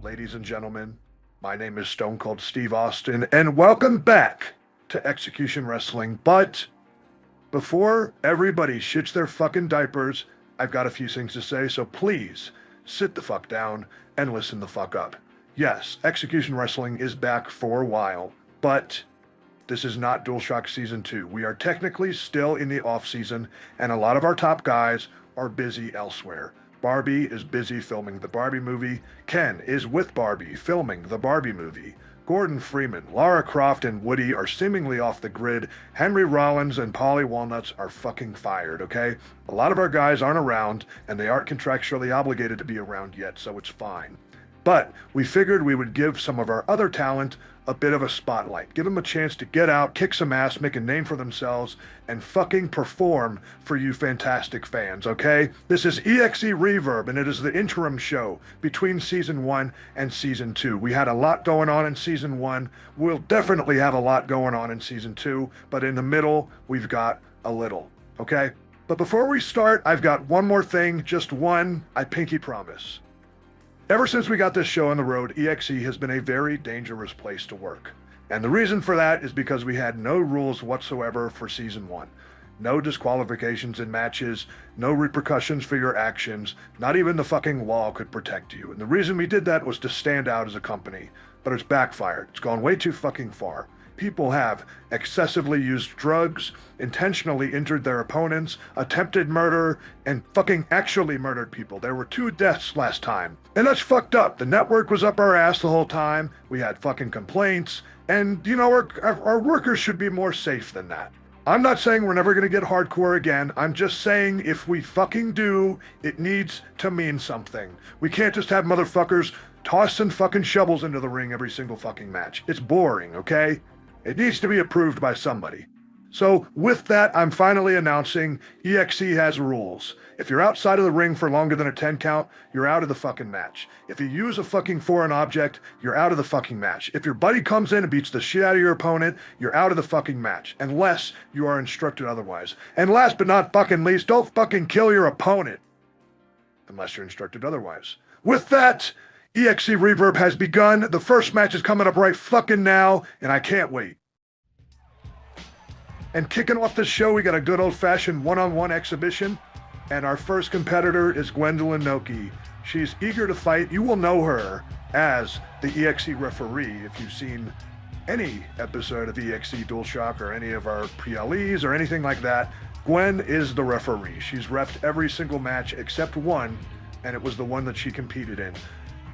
ladies and gentlemen. My name is Stone Cold Steve Austin, and welcome back to Execution Wrestling. But before everybody shits their fucking diapers, I've got a few things to say, so please sit the fuck down and listen the fuck up. Yes, Execution Wrestling is back for a while, but this is not Dualshock Season 2. We are technically still in the off-season, and a lot of our top guys are busy elsewhere. Barbie is busy filming the Barbie movie. Ken is with Barbie filming the Barbie movie. Gordon Freeman, Lara Croft, and Woody are seemingly off the grid. Henry Rollins and Polly Walnuts are fucking fired, okay? A lot of our guys aren't around, and they aren't contractually obligated to be around yet, so it's fine. But we figured we would give some of our other talent a bit of a spotlight. Give them a chance to get out, kick some ass, make a name for themselves, and fucking perform for you fantastic fans, okay? This is EXE Reverb, and it is the interim show between Season 1 and Season 2. We had a lot going on in Season 1. We'll definitely have a lot going on in Season 2, but in the middle, we've got a little, okay? But before we start, I've got one more thing, just one, I pinky promise. Ever since we got this show on the road, EXE has been a very dangerous place to work. And the reason for that is because we had no rules whatsoever for Season 1. No disqualifications in matches, no repercussions for your actions, not even the fucking law could protect you. And the reason we did that was to stand out as a company. But it's backfired. It's gone way too fucking far. People have excessively used drugs, intentionally injured their opponents, attempted murder, and fucking actually murdered people. There were 2 deaths last time. And that's fucked up. The network was up our ass the whole time. We had fucking complaints. And, you know, our workers should be more safe than that. I'm not saying we're never going to get hardcore again. I'm just saying if we fucking do, it needs to mean something. We can't just have motherfuckers tossing fucking shovels into the ring every single fucking match. It's boring, okay? It needs to be approved by somebody. So with that, I'm finally announcing EXE has rules. If you're outside of the ring for longer than a 10 count, you're out of the fucking match. If you use a fucking foreign object, you're out of the fucking match. If your buddy comes in and beats the shit out of your opponent, you're out of the fucking match. Unless you are instructed otherwise. And last but not fucking least, don't fucking kill your opponent. Unless you're instructed otherwise. With that, EXE Reverb has begun. The first match is coming up right fucking now, and I can't wait. And kicking off the show, we got a good old-fashioned one-on-one exhibition, and our first competitor is Gwendolyn Noki. She's eager to fight. You will know her as the EXE referee if you've seen any episode of EXE Dualshock or any of our pre-LEs or anything like that. Gwen is the referee. She's reffed every single match except one, and it was the one that she competed in.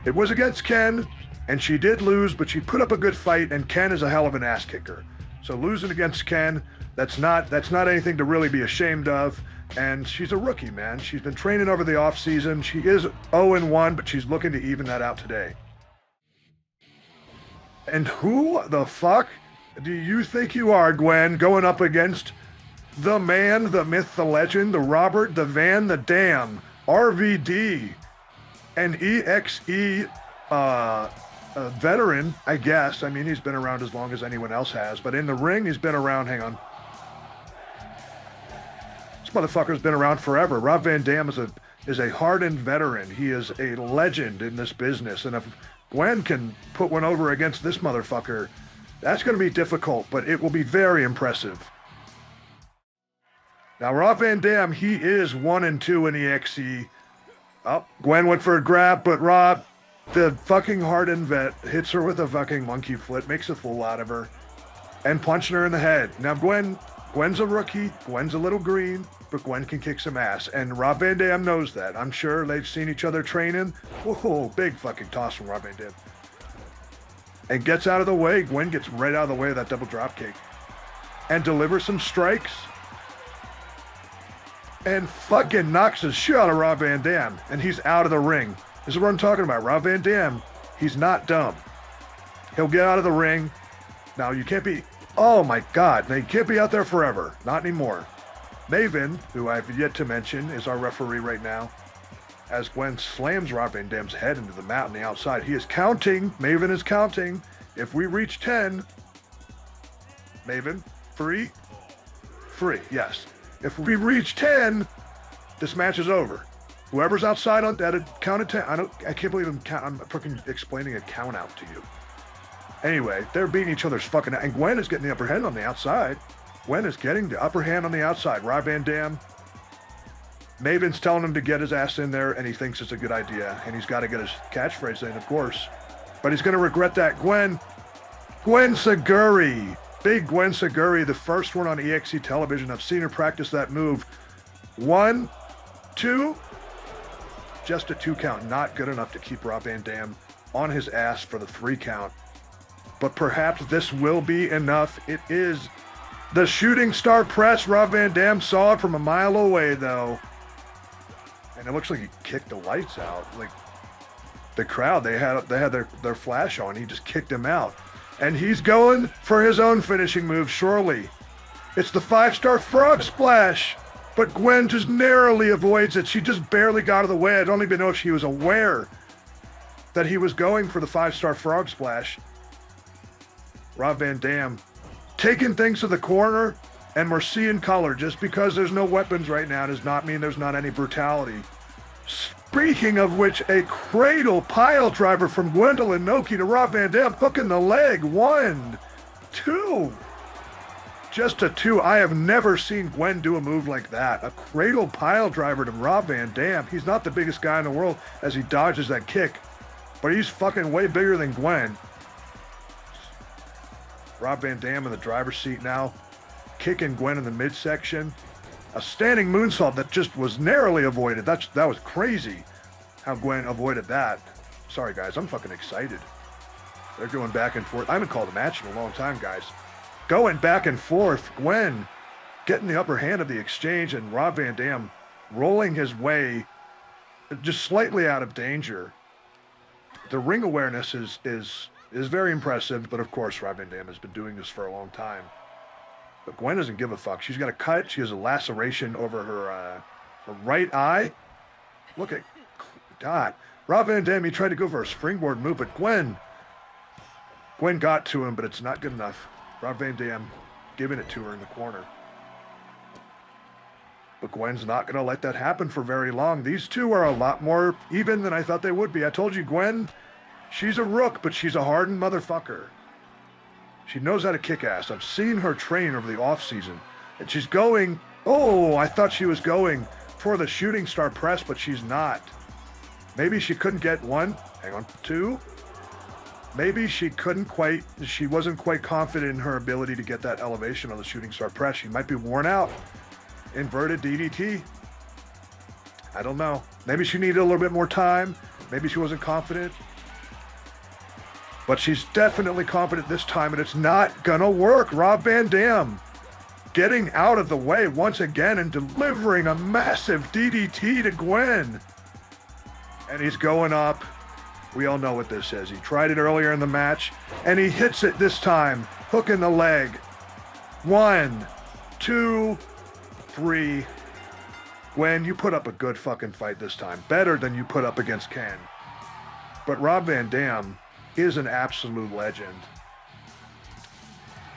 It was against Ken, and she did lose, but she put up a good fight, and Ken is a hell of an ass kicker. So losing against Ken, that's not anything to really be ashamed of, and she's a rookie, man. She's been training over the off-season. She is 0-1, but she's looking to even that out today. And who the fuck do you think you are, Gwen, going up against the man, the myth, the legend, the Robert, the Van, the Dam, RVD, an EXE veteran, I guess. I mean, he's been around as long as anyone else has, but in the ring, he's been around, hang on. This motherfucker's been around forever. Rob Van Dam is a hardened veteran. He is a legend in this business, and if Gwen can put one over against this motherfucker, that's going to be difficult, but it will be very impressive. Now, Rob Van Dam, he is 1-2 in EXE. Oh, Gwen went for a grab, but Rob, the fucking hardened vet, hits her with a fucking monkey flip, makes a fool out of her, and punching her in the head. Now, Gwen's a rookie, Gwen's a little green, but Gwen can kick some ass, and Rob Van Dam knows that. I'm sure they've seen each other training. Whoa, big fucking toss from Rob Van Dam. And gets out of the way. Gwen gets right out of the way of that double drop kick. And delivers some strikes. And fucking knocks the shit out of Rob Van Dam. And he's out of the ring. This is what I'm talking about. Rob Van Dam, he's not dumb. He'll get out of the ring. Now, you can't be... Oh, my God. Now, you can't be out there forever. Not anymore. Maven, who I've yet to mention, is our referee right now. As Gwen slams Rob Van Dam's head into the mat on the outside. He is counting. Maven is counting. If we reach 10... Maven, free, yes. If we reach 10, this match is over. Whoever's outside on at a count of 10, I can't believe I'm freaking explaining a count out to you. Anyway, they're beating each other's fucking, and Gwen is getting the upper hand on the outside. Gwen is getting the upper hand on the outside. Rob Van Dam, Maven's telling him to get his ass in there, and he thinks it's a good idea, and he's got to get his catchphrase in, of course. But he's going to regret that. Gwen Seguri, big Gwen Seguri, the first one on EXE television. I've seen her practice that move. 1, 2, just a 2 count, not good enough to keep Rob Van Dam on his ass for the 3 count. But perhaps this will be enough. It is the shooting star press. Rob Van Dam saw it from a mile away, though. And it looks like he kicked the lights out. Like, the crowd, they had their flash on. He just kicked him out. And he's going for his own finishing move, surely. It's the 5-star frog splash. But Gwen just narrowly avoids it. She just barely got out of the way. I don't even know if she was aware that he was going for the 5-star frog splash. Rob Van Dam taking things to the corner, and we're seeing color. Just because there's no weapons right now does not mean there's not any brutality. Speaking of which, a cradle pile driver from Gwendolyn Noki to Rob Van Dam, hooking the leg. 1, 2. Just a 2. I have never seen Gwen do a move like that. A cradle pile driver to Rob Van Dam. He's not the biggest guy in the world as he dodges that kick, but he's fucking way bigger than Gwen. Rob Van Dam in the driver's seat now, kicking Gwen in the midsection. A standing moonsault that just was narrowly avoided. That was crazy how Gwen avoided that. Sorry, guys, I'm fucking excited. They're going back and forth. I haven't called a match in a long time, guys. Going back and forth. Gwen getting the upper hand of the exchange, and Rob Van Dam rolling his way just slightly out of danger. The ring awareness is very impressive, but of course Rob Van Dam has been doing this for a long time. But Gwen doesn't give a fuck. She's got a cut. She has a laceration over her right eye. Look at God. Rob Van Dam, he tried to go for a springboard move, but Gwen got to him, but it's not good enough. Rob Van Dam giving it to her in the corner. But Gwen's not going to let that happen for very long. These two are a lot more even than I thought they would be. I told you, Gwen, she's a rook, but she's a hardened motherfucker. She knows how to kick ass. I've seen her train over the off-season. And she's going... Oh, I thought she was going for the shooting star press, but she's not. Maybe she couldn't get 1. Hang on. 2. Maybe she wasn't quite confident in her ability to get that elevation on the shooting star press. She might be worn out. Inverted DDT. I don't know. Maybe she needed a little bit more time. Maybe she wasn't confident. But she's definitely confident this time, and it's not gonna work. Rob Van Dam getting out of the way once again and delivering a massive DDT to Gwen. And he's going up. We all know what this is. He tried it earlier in the match, and he hits it this time, hooking the leg. 1, 2, 3. Gwen, you put up a good fucking fight this time. Better than you put up against Ken. But Rob Van Dam is an absolute legend.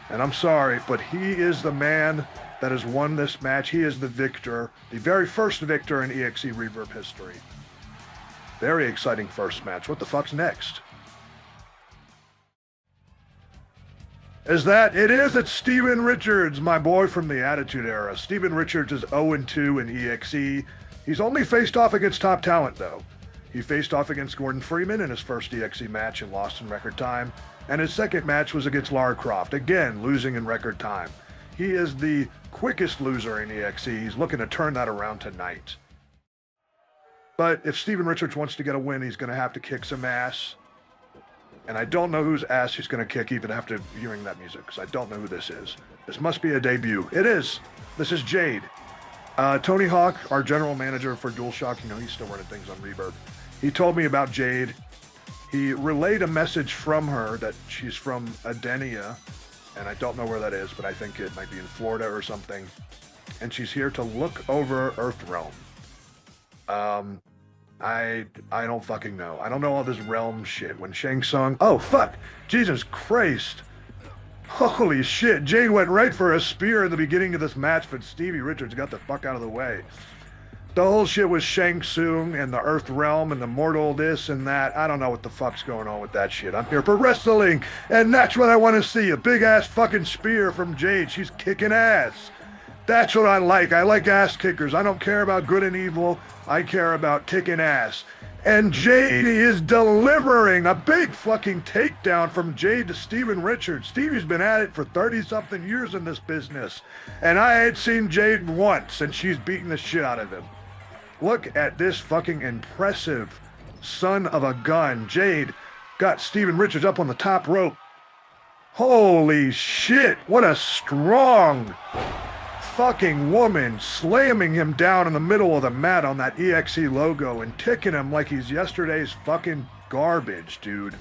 And I'm sorry, but he is the man that has won this match. He is the victor, the very first victor in EXE Reverb history. Very exciting first match. What the fuck's next? It's Steven Richards, my boy from the Attitude Era. Steven Richards is 0-2 in EXE. He's only faced off against top talent, though. He faced off against Gordon Freeman in his first EXE match and lost in record time. And his second match was against Lara Croft, again losing in record time. He is the quickest loser in EXE. He's looking to turn that around tonight. But if Steven Richards wants to get a win, he's going to have to kick some ass. And I don't know whose ass he's going to kick even after hearing that music, because I don't know who this is. This must be a debut. It is. This is Jade. Tony Hawk, our general manager for Dualshock, he's still running things on Reverb. He told me about Jade. He relayed a message from her that she's from Adenia, and I don't know where that is, but I think it might be in Florida or something. And she's here to look over Earthrealm. I don't fucking know. I don't know all this realm shit. When Shang Tsung... Oh, fuck! Jesus Christ! Holy shit! Jade went right for a spear in the beginning of this match, but Stevie Richards got the fuck out of the way. The whole shit with Shang Tsung and the Earth Realm and the mortal this and that. I don't know what the fuck's going on with that shit. I'm here for wrestling, and that's what I want to see. A big-ass fucking spear from Jade. She's kicking ass. That's what I like. I like ass kickers. I don't care about good and evil. I care about kicking ass. And Jade is delivering a big fucking takedown from Jade to Steven Richards. Stevie's been at it for 30-something years in this business. And I had seen Jade once, and she's beating the shit out of him. Look at this fucking impressive son of a gun. Jade got Steven Richards up on the top rope. Holy shit, what a strong fucking woman, slamming him down in the middle of the mat on that EXE logo and ticking him like he's yesterday's fucking garbage, dude.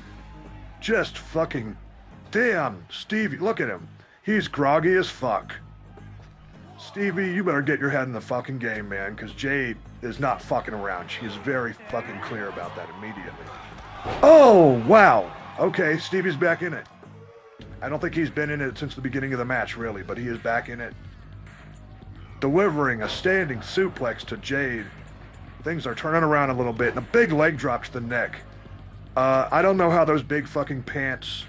Just fucking damn, Stevie, look at him. He's groggy as fuck. Stevie, you better get your head in the fucking game, man, because Jade is not fucking around. She is very fucking clear about that immediately. Oh, wow. Okay, Stevie's back in it. I don't think he's been in it since the beginning of the match, really, but he is back in it. Delivering a standing suplex to Jade. Things are turning around a little bit, and a big leg drop to the neck. I don't know how those big fucking pants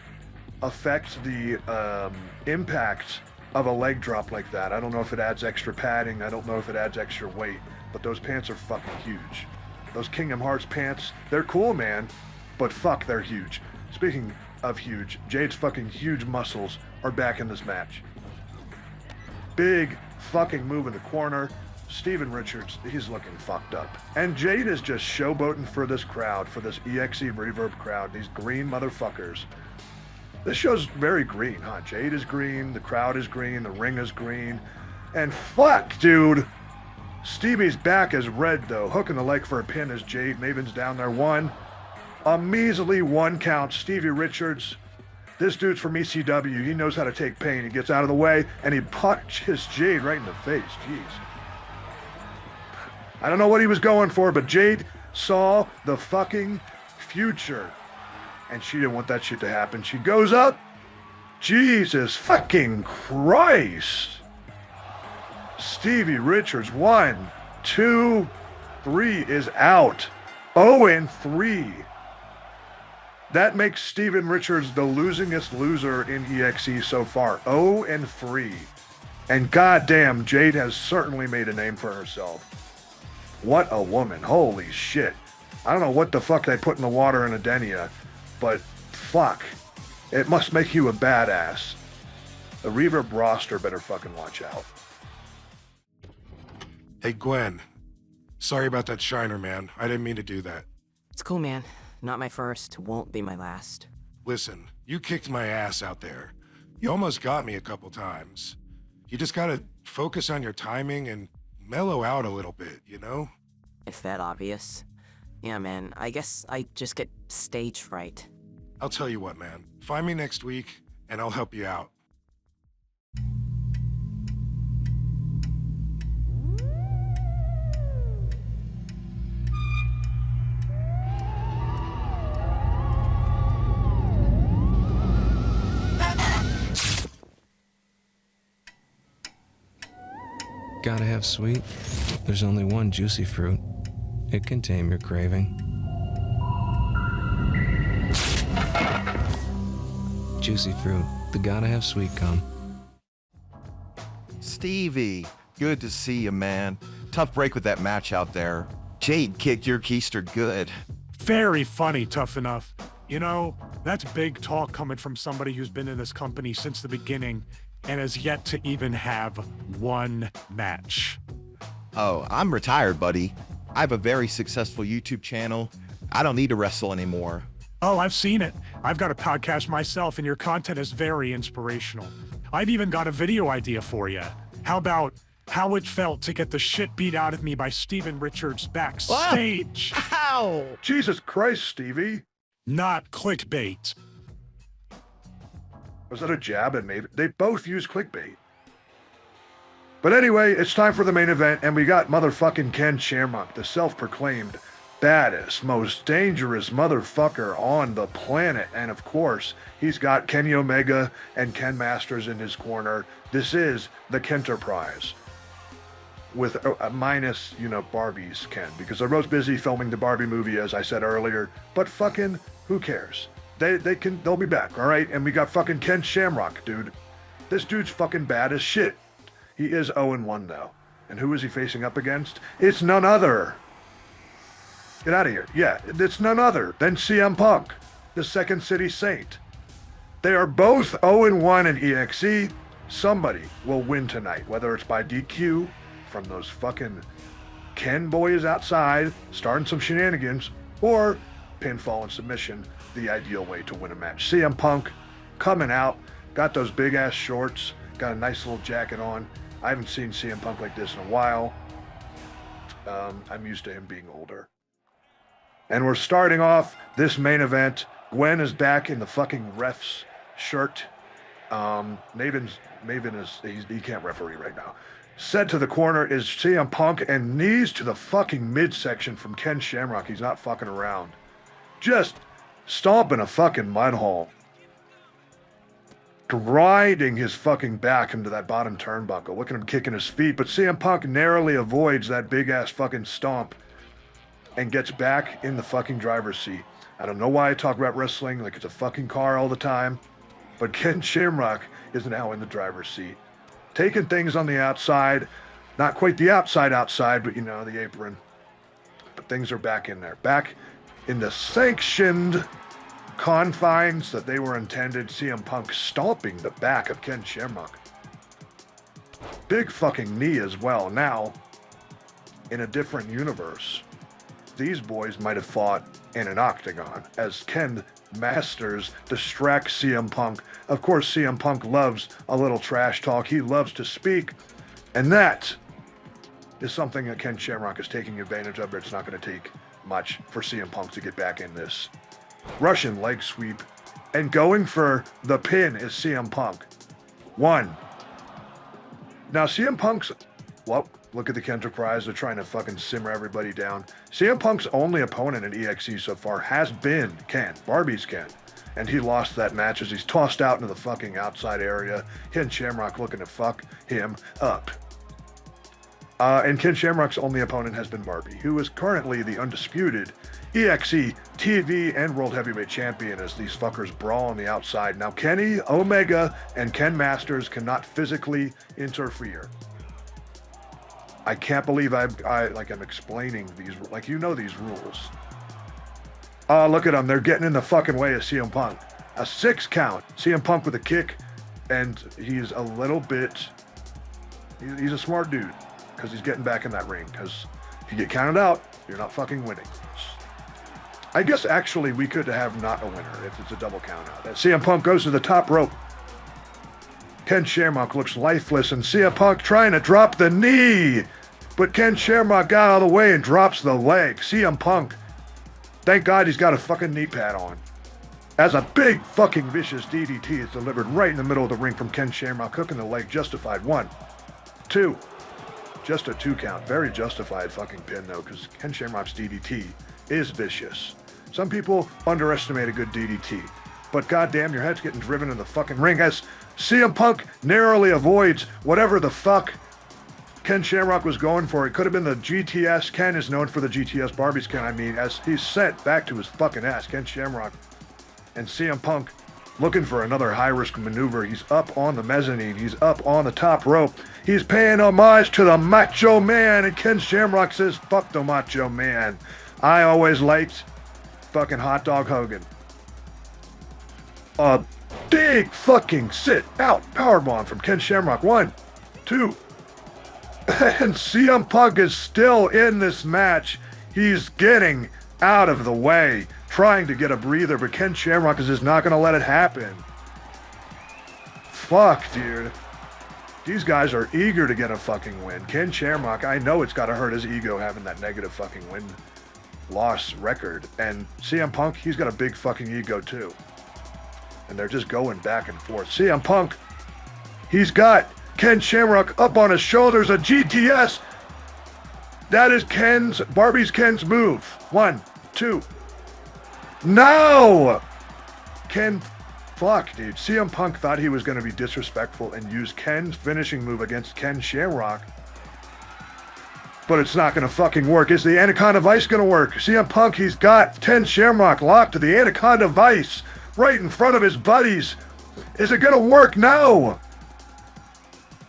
affect the impact of a leg drop like that. I don't know if it adds extra padding. I don't know if it adds extra weight, but those pants are fucking huge. Those Kingdom Hearts pants, they're cool, man, but fuck, they're huge. Speaking of huge, Jade's fucking huge muscles are back in this match. Big fucking move in the corner. Steven Richards, he's looking fucked up. And Jade is just showboating for this crowd, for this EXE Reverb crowd, these green motherfuckers. This show's very green, huh? Jade is green, the crowd is green, the ring is green. And fuck, dude. Stevie's back is red, though. Hooking the leg for a pin as Jade Maven's down there. One. A measly 1 count. Stevie Richards. This dude's from ECW. He knows how to take pain. He gets out of the way, and he punches Jade right in the face. Jeez. I don't know what he was going for, but Jade saw the fucking future. And she didn't want that shit to happen. She goes up. Jesus fucking Christ. Stevie Richards, 1, 2, 3 is out. 0-3. That makes Steven Richards the losingest loser in EXE so far. 0-3. And goddamn, Jade has certainly made a name for herself. What a woman. Holy shit. I don't know what the fuck they put in the water in Adenia, but fuck. It must make you a badass. The Reverb roster better fucking watch out. Hey, Gwen. Sorry about that shiner, man. I didn't mean to do that. It's cool, man. Not my first, won't be my last. Listen, you kicked my ass out there. You almost got me a couple times. You just gotta focus on your timing and mellow out a little bit, you know? If that obvious. Yeah, man, I guess I just get stage fright. I'll tell you what, man. Find me next week, and I'll help you out. Gotta have sweet. There's only one juicy fruit. It can tame your craving. Juicy fruit, the gotta have sweet cum. Stevie, good to see you, man. Tough break with that match out there. Jade kicked your keister good. Very funny, tough enough. You know, that's big talk coming from somebody who's been in this company since the beginning and has yet to even have one match. Oh, I'm retired, buddy. I have a very successful YouTube channel. I don't need to wrestle anymore. Oh, I've seen it. I've got a podcast myself, and your content is very inspirational. I've even got a video idea for you. How about how it felt to get the shit beat out of me by Steven Richards backstage? Ow! Jesus Christ, Stevie. Not clickbait. Was that a jab at Maven? They both use clickbait. But anyway, it's time for the main event, and we got motherfucking Ken Shamrock, the self-proclaimed baddest, most dangerous motherfucker on the planet. And of course, he's got Kenny Omega and Ken Masters in his corner. This is the Kenterprise. with minus, Barbie's Ken, because I was busy filming the Barbie movie, as I said earlier, but fucking who cares? They'll be back, all right? And we got fucking Ken Shamrock, dude. This dude's fucking bad as shit. He is 0-1 though. And who is he facing up against? It's none other. Get out of here. Yeah, it's none other than CM Punk, the Second City Saint. They are both 0-1 in EXE. Somebody will win tonight, whether it's by DQ from those fucking Ken boys outside starting some shenanigans, or pinfall and submission, the ideal way to win a match. CM Punk coming out, got those big ass shorts, got a nice little jacket on. I haven't seen CM Punk like this in a while. I'm used to him being older. And we're starting off this main event. Gwen is back in the fucking ref's shirt. Maven he can't referee right now. Set to the corner is CM Punk, and knees to the fucking midsection from Ken Shamrock. He's not fucking around. Just stomping a fucking mud hole. Grinding his fucking back into that bottom turnbuckle. Look at him kicking his feet, but CM Punk narrowly avoids that big ass fucking stomp and gets back in the fucking driver's seat. I don't know why I talk about wrestling like it's a fucking car all the time, but Ken Shamrock is now in the driver's seat. Taking things on the outside. Not quite the outside, but the apron. But things are back in there. Back in the sanctioned confines that they were intended. CM Punk stomping the back of Ken Shamrock. Big fucking knee as well. Now, in a different universe, these boys might have fought in an octagon as Ken masters distracts CM Punk. Of course, CM Punk loves a little trash talk. He loves to speak. And that is something that Ken Shamrock is taking advantage of, but it's not going to take much for CM Punk to get back in this. Russian leg sweep. And going for the pin is CM Punk. 1. Now, CM Punk's... Well, look at the Enterprise. They're trying to fucking simmer everybody down. CM Punk's only opponent in EXE so far has been Ken, Barbie's Ken. And he lost that match as he's tossed out into the fucking outside area. Ken Shamrock looking to fuck him up. And Ken Shamrock's only opponent has been Barbie, who is currently the undisputed EXE TV and World Heavyweight Champion as these fuckers brawl on the outside. Now, Kenny Omega and Ken Masters cannot physically interfere. I can't believe I'm explaining these, these rules. Look at them. They're getting in the fucking way of CM Punk. A 6 count. CM Punk with a kick, and he's a little bit... He's a smart dude, because he's getting back in that ring, because if you get counted out, you're not fucking winning. I guess, actually, we could have not a winner if it's a double count out. CM Punk goes to the top rope. Ken Shamrock looks lifeless, and CM Punk trying to drop the knee. But Ken Shamrock got out of the way and drops the leg. CM Punk, thank God he's got a fucking knee pad on. As a big fucking vicious DDT is delivered right in the middle of the ring from Ken Shamrock, hooking the leg justified. 1, 2. Just a 2 count. Very justified fucking pin, though, because Ken Shamrock's DDT is vicious. Some people underestimate a good DDT. But goddamn, your head's getting driven in the fucking ring as CM Punk narrowly avoids whatever the fuck Ken Shamrock was going for. It could have been the GTS. Ken is known for the GTS. Barbie's Ken, as he's sent back to his fucking ass. Ken Shamrock and CM Punk looking for another high-risk maneuver. He's up on the mezzanine. He's up on the top rope. He's paying homage to the Macho Man, and Ken Shamrock says, fuck the Macho Man. I always liked fucking Hot Dog Hogan. A big fucking sit-out powerbomb from Ken Shamrock. 1, 2. And CM Punk is still in this match. He's getting out of the way, trying to get a breather, but Ken Shamrock is just not going to let it happen. Fuck, dude. These guys are eager to get a fucking win. Ken Shamrock, I know it's got to hurt his ego having that negative fucking win-loss record. And CM Punk, he's got a big fucking ego too. And they're just going back and forth. CM Punk, he's got Ken Shamrock up on his shoulders, a GTS. That is Barbie's Ken's move. 1, 2. No! Fuck, dude. CM Punk thought he was going to be disrespectful and use Ken's finishing move against Ken Shamrock. But it's not going to fucking work. Is the Anaconda Vice going to work? CM Punk, he's got Ken Shamrock locked to the Anaconda Vice right in front of his buddies. Is it going to work? No!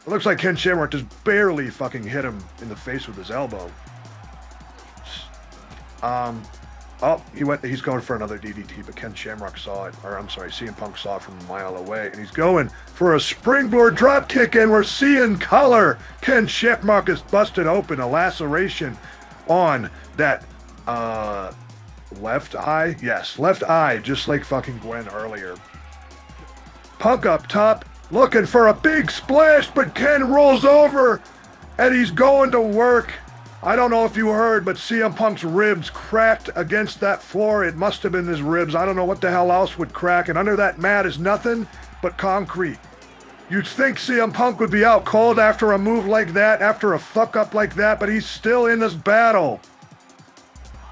It looks like Ken Shamrock just barely fucking hit him in the face with his elbow. Oh, he's going for another DDT, but Ken Shamrock saw it, or I'm sorry, CM Punk saw it from a mile away, and he's going for a springboard drop kick, and we're seeing color. Ken Shamrock is busted open, a laceration on that, left eye? Yes, left eye, just like fucking Gwen earlier. Punk up top, looking for a big splash, but Ken rolls over, and he's going to work. I don't know if you heard, but CM Punk's ribs cracked against that floor. It must have been his ribs. I don't know what the hell else would crack, and under that mat is nothing but concrete. You'd think CM Punk would be out cold after a move like that, after a fuck-up like that, but he's still in this battle.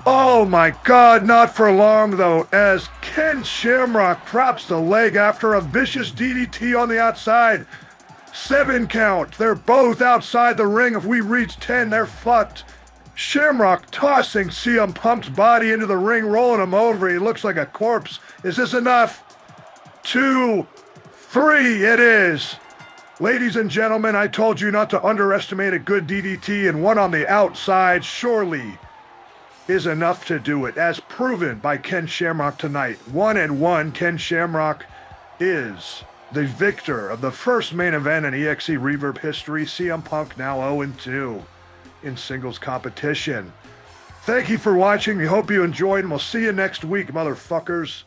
Oh my God, not for long though, as Ken Shamrock drops the leg after a vicious DDT on the outside. 7 count. They're both outside the ring. If we reach 10, they're fucked. Shamrock tossing CM Punk's body into the ring, rolling him over. He looks like a corpse. Is this enough? 2, 3, it is. Ladies and gentlemen, I told you not to underestimate a good DDT, and one on the outside surely is enough to do it, as proven by Ken Shamrock tonight. 1-1, Ken Shamrock is the victor of the first main event in EXE Reverb history. CM Punk now 0-2 in singles competition. Thank you for watching. We hope you enjoyed, and we'll see you next week, motherfuckers.